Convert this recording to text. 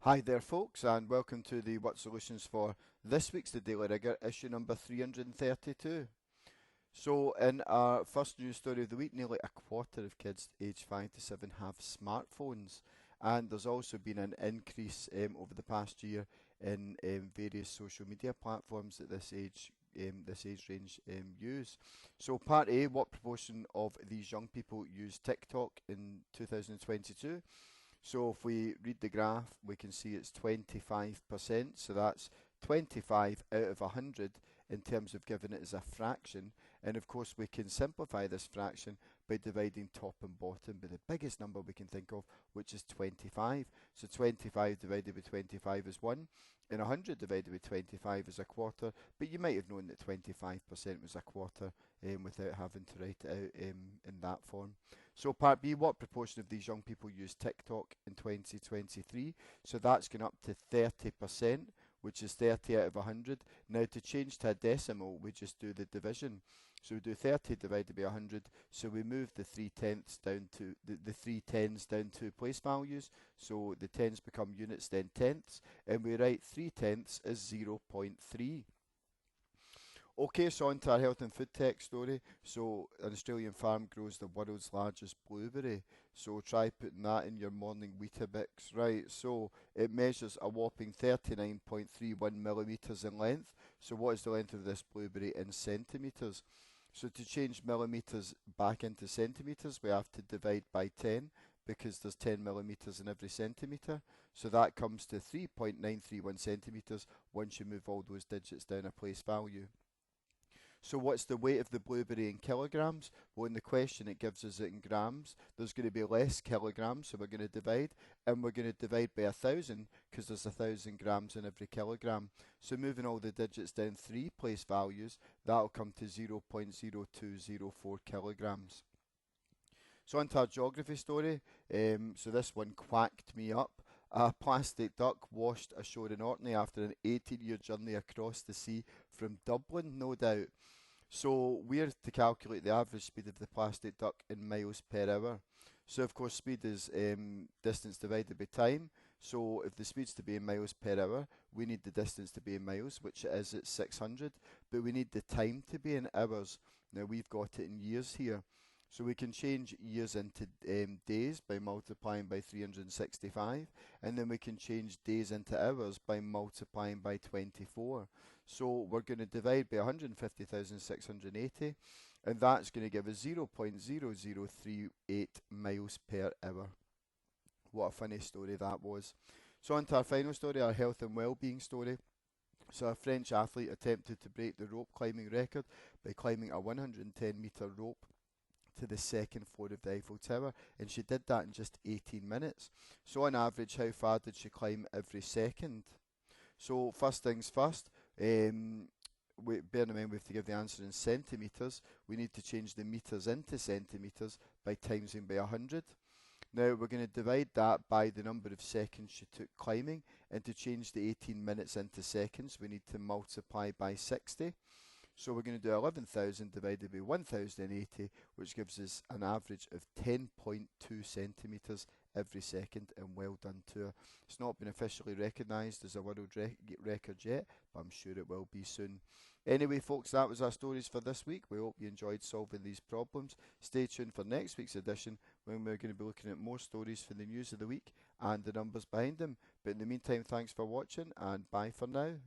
Hi there, folks, and welcome to the What Solutions for this week's The Daily Rigour, issue number 332. So, in our first news story of the week, nearly a quarter of kids aged 5 to 7 have smartphones, and there's also been an increase over the past year in various social media platforms that this age range use. So, part A, what proportion of these young people use TikTok in 2022? So if we read the graph, we can see it's 25%. So that's 25 out of 100 in terms of giving it as a fraction. And of course, we can simplify this fraction by dividing top and bottom by the biggest number we can think of, which is 25. So 25 divided by 25 is 1, and 100 divided by 25 is a quarter. But you might have known that 25% was a quarter without having to write it out in that form. So part B, what proportion of these young people use TikTok in 2023? So that's going up to 30%, which is 30 out of 100. Now to change to a decimal, we just do the division. So we do 30 divided by 100, so we move the 3/10 down to the 3 tens down to place values. So the tens become units, then tenths, and we write 3/10 as 0.3. Okay, so on to our health and food tech story. So, an Australian farm grows the world's largest blueberry. So, try putting that in your morning Weetabix. Right, so it measures a whopping 39.31 millimetres in length. So, what is the length of this blueberry in centimetres? So, to change millimetres back into centimetres, we have to divide by 10 because there's 10 millimetres in every centimetre. So, that comes to 3.931 centimetres once you move all those digits down a place value. So what's the weight of the blueberry in kilograms? Well, in the question it gives us it in grams. There's going to be less kilograms, so we're going to divide, and we're going to divide by 1,000 because there's 1,000 grams in every kilogram. So moving all the digits down 3 place values, that'll come to 0.0204 kilograms. So on to our geography story. So this one quacked me up. A plastic duck washed ashore in Orkney after an 18-year journey across the sea from Dublin, no doubt. So we're to calculate the average speed of the plastic duck in miles per hour. So of course speed is distance divided by time. So if the speed's to be in miles per hour, we need the distance to be in miles, which it is at 600, but we need the time to be in hours. Now we've got it in years here. So we can change years into days by multiplying by 365, and then we can change days into hours by multiplying by 24. So we're going to divide by 150,680, and that's going to give us 0.0038 miles per hour. What a funny story that was. So on to our final story, our health and well-being story. So a French athlete attempted to break the rope climbing record by climbing a 110-metre rope to the second floor of the Eiffel Tower, and she did that in just 18 minutes. So on average, how far did she climb every second? So first things first, bear in mind we have to give the answer in centimetres. We need to change the metres into centimetres by timesing by 100. Now we're going to divide that by the number of seconds she took climbing, and to change the 18 minutes into seconds we need to multiply by 60. So we're going to do 11,000 divided by 1,080, which gives us an average of 10.2 centimetres every second, and well done to her. It's not been officially recognised as a world record yet, but I'm sure it will be soon. Anyway, folks, that was our stories for this week. We hope you enjoyed solving these problems. Stay tuned for next week's edition, when we're going to be looking at more stories for the news of the week and the numbers behind them. But in the meantime, thanks for watching, and bye for now.